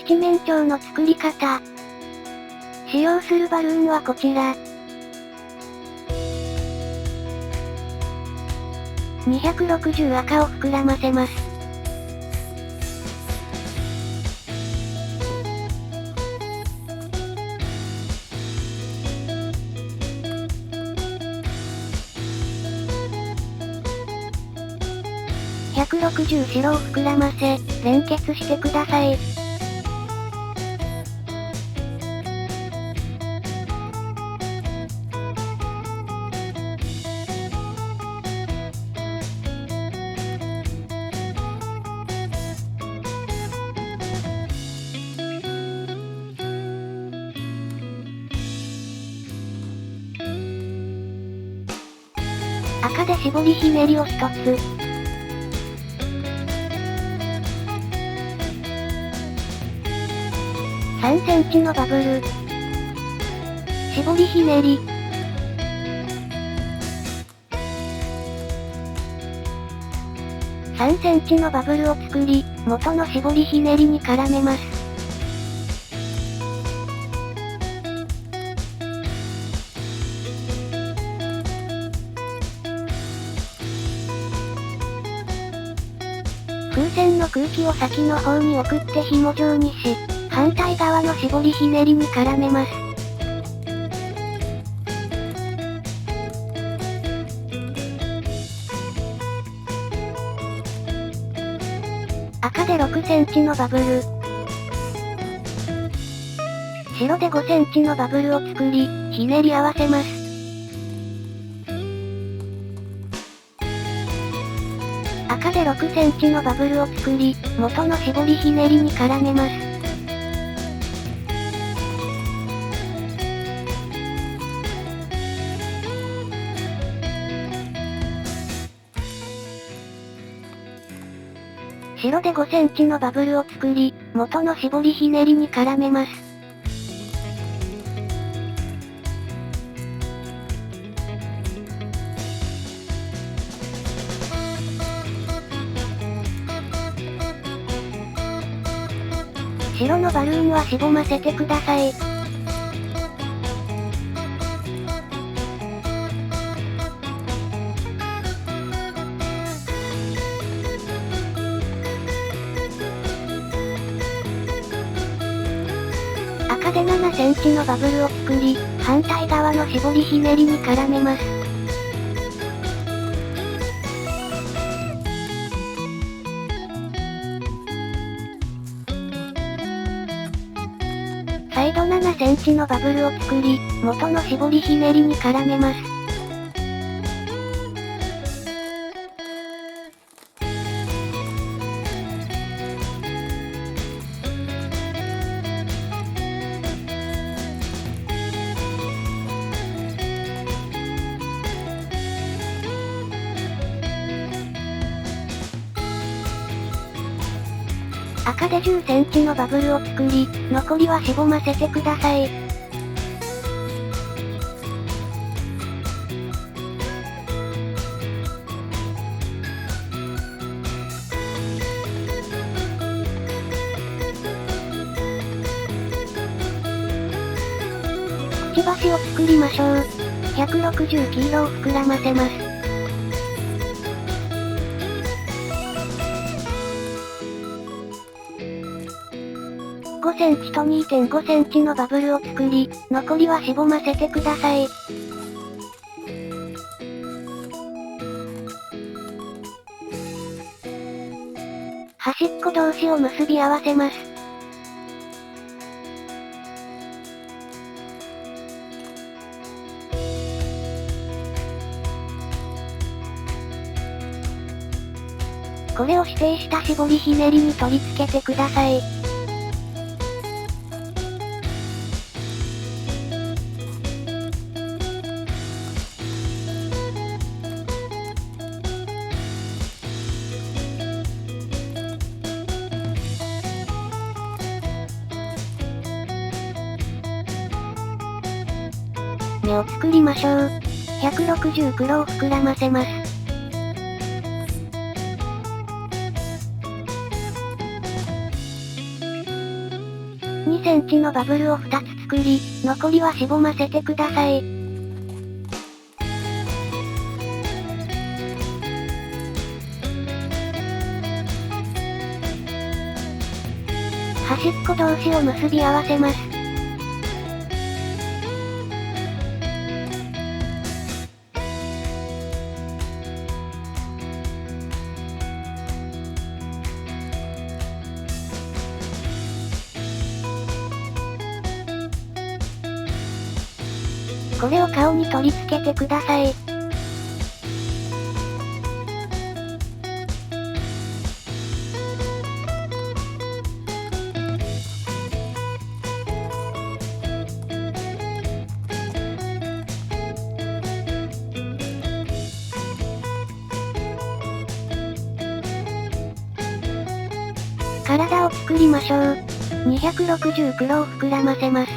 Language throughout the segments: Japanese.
七面鳥の作り方。使用するバルーンはこちら。260赤を膨らませます。160白を膨らませ、連結してください。赤で絞りひねりを一つ。3センチのバブル。絞りひねり。3センチのバブルを作り、元の絞りひねりに絡めます。風船の空気を先の方に送って紐状にし、反対側の絞りひねりに絡めます。赤で6センチのバブル。白で5センチのバブルを作り、ひねり合わせます。赤で6センチのバブルを作り、元の絞りひねりに絡めます。白で5センチのバブルを作り、元の絞りひねりに絡めます。白のバルーンはしぼませてください。赤で7センチのバブルを作り、反対側の絞りひねりに絡めます。再度7センチのバブルを作り、元の絞りひねりに絡めます。赤で10センチのバブルを作り、残りはしぼませてください。くちばしを作りましょう。160黄色を膨らませます。5センチと 2.5 センチのバブルを作り、残りはしぼませてください。端っこ同士を結び合わせます。これを指定した絞りひねりに取り付けてください。目を作りましょう。160黒を膨らませます。2センチのバブルを2つ作り、残りはしぼませてください。端っこ同士を結び合わせます。これを顔に取り付けてください。体を作りましょう。260黒を膨らませます。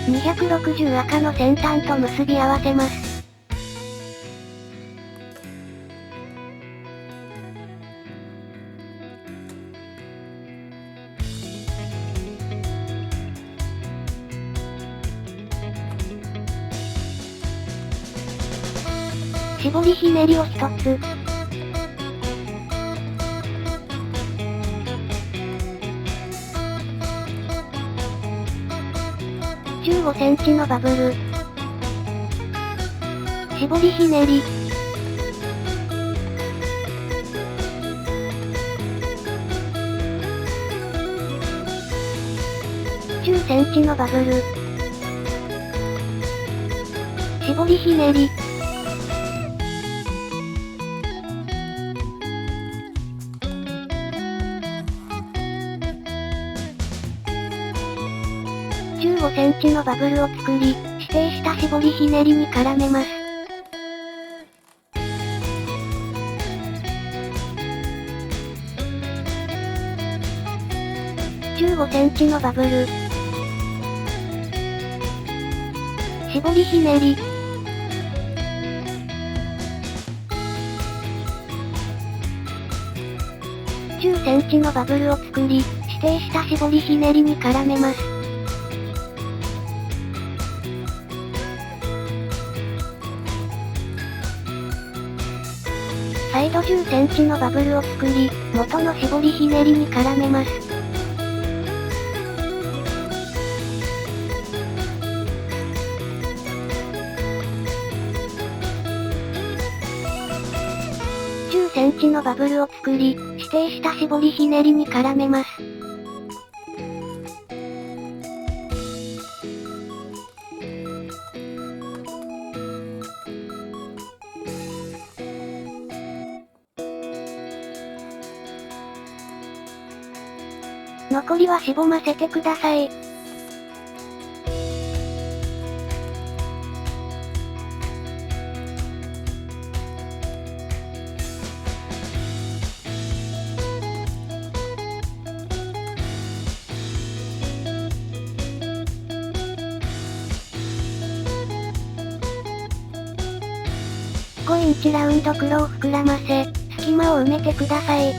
260赤の先端と結び合わせます。絞りひねりを1つ。15センチのバブル。絞りひねり。10センチのバブル。絞りひねり。15センチのバブルを作り、指定した絞りひねりに絡めます。15センチのバブル。絞りひねり。10センチのバブルを作り、指定した絞りひねりに絡めます。再度10センチのバブルを作り、元の絞りひねりに絡めます。10センチのバブルを作り、指定した絞りひねりに絡めます。残りはしぼませてください。5インチラウンド黒を膨らませ、隙間を埋めてください。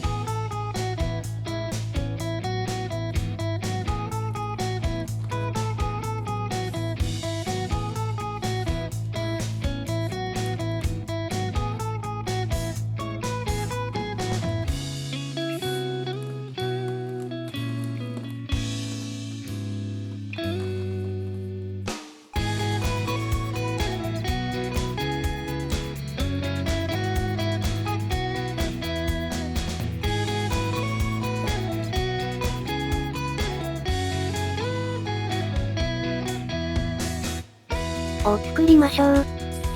を作りましょう。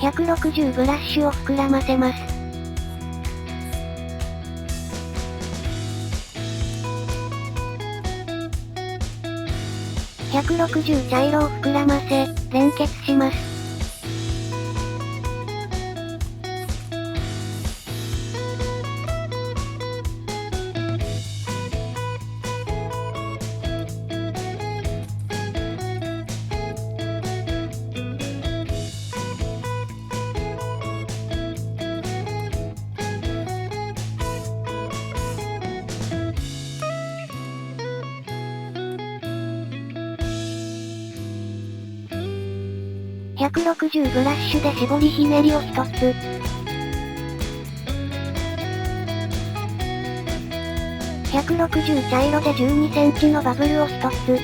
160ブラッシュを膨らませます。160茶色を膨らませ、連結します。160ブラッシュで絞りひねりを1つ。160茶色で12センチのバブルを1つ。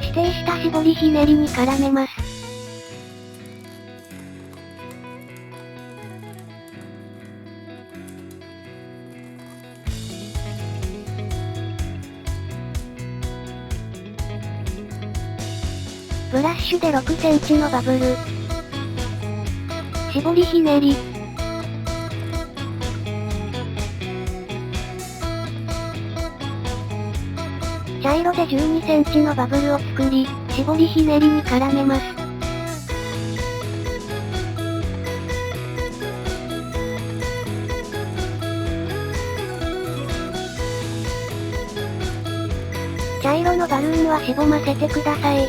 指定した絞りひねりに絡めます。ブラッシュで6センチのバブル。絞りひねり。茶色で12センチのバブルを作り、絞りひねりに絡めます。茶色のバルーンはしぼませてください。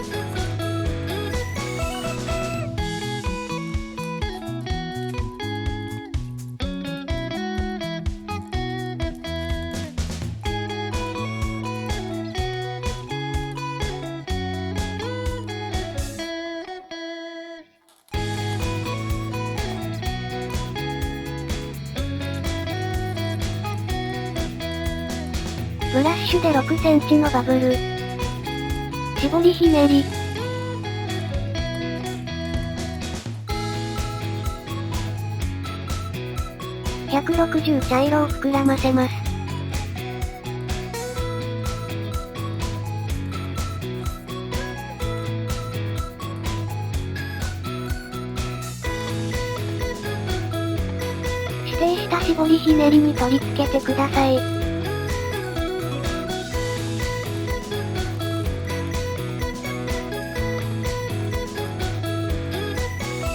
ブラッシュで6センチのバブル。絞りひねり。160茶色を膨らませます。指定した絞りひねりに取り付けてください。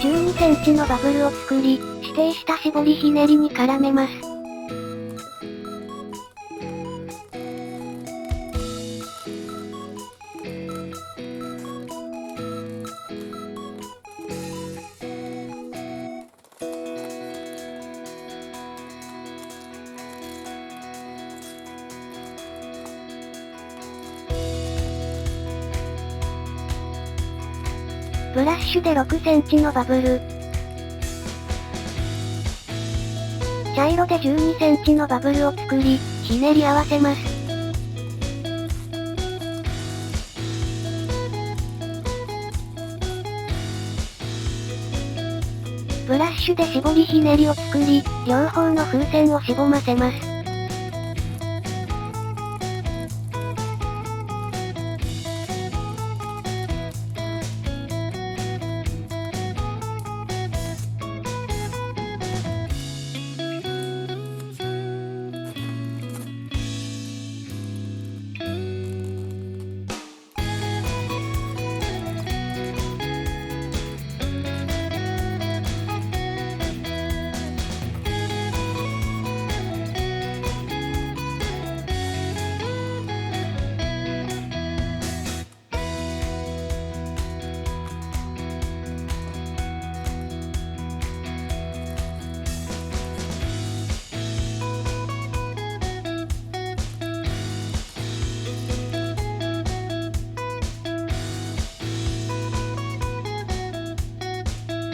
12センチのバブルを作り、指定した絞りひねりに絡めます。ブラッシュで6センチのバブル。茶色で12センチのバブルを作り、ひねり合わせます。ブラッシュで絞りひねりを作り、両方の風船をしぼませます。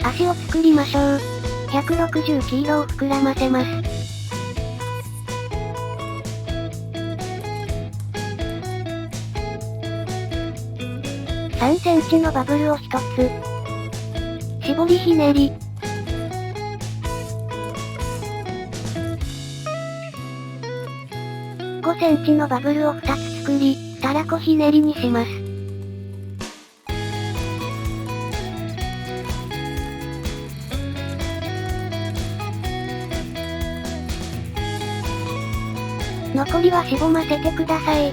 足を作りましょう。160黄色を膨らませます。3センチのバブルを1つ。絞りひねり。5センチのバブルを2つ作り、たらこひねりにします。残りはしぼませてください。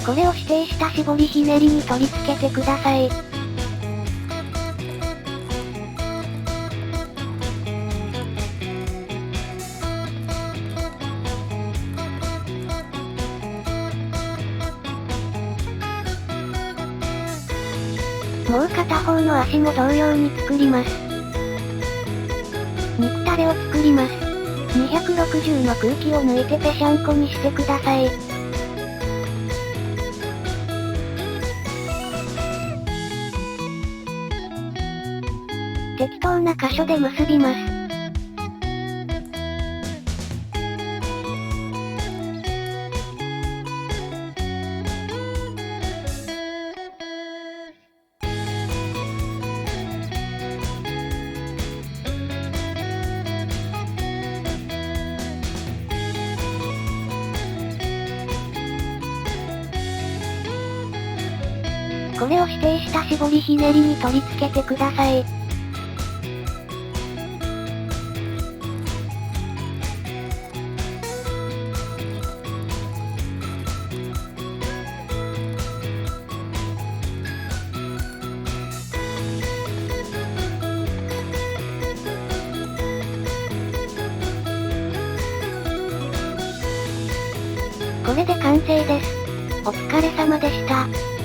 これを指定した絞りひねりに取り付けてください。もう片方の足も同様に作ります。肉タレを作ります。260の空気を抜いてぺしゃんこにしてください。適当な箇所で結びます。これを指定した絞りひねりに取り付けてください。これで完成です。お疲れ様でした。